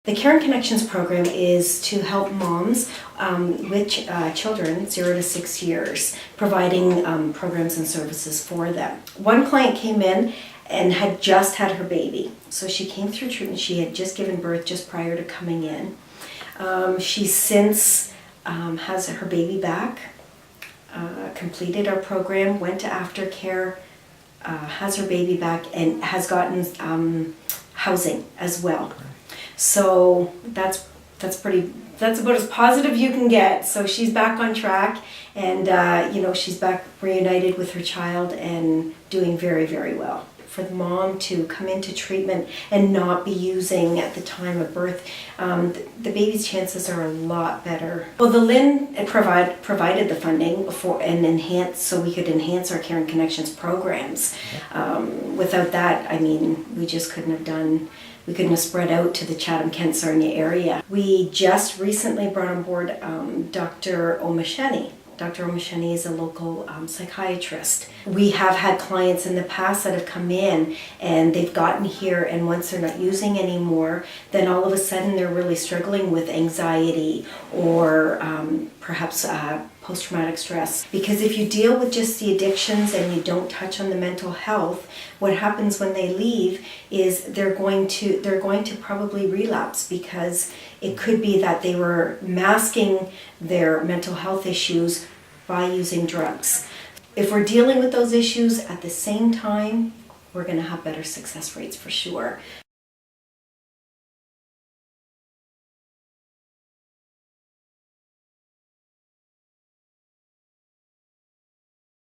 The Caring Connections program is to help moms with children 0 to 6 years, providing programs and services for them. One client came in and had just had her baby. So she came through treatment. She had just given birth just prior to coming in. She since has her baby back, completed our program, went to aftercare, has her baby back, and has gotten housing as well. So that's about as positive you can get. So she's back on track, and she's back reunited with her child and doing very, very well. For the mom to come into treatment and not be using at the time of birth, the baby's chances are a lot better. Well, the LHIN provided the funding so we could enhance our Caring Connections programs. Without that, we just couldn't have spread out to the Chatham-Kent Sarnia area. We just recently brought on board Dr. Omasheni. Dr. Omasheni is a local psychiatrist. We have had clients in the past that have come in and they've gotten here, and once they're not using anymore, then all of a sudden they're really struggling with anxiety or perhaps post-traumatic stress. Because if you deal with just the addictions and you don't touch on the mental health, what happens when they leave is they're going to probably relapse, because it could be that they were masking their mental health issues by using drugs. If we're dealing with those issues at the same time, we're going to have better success rates for sure.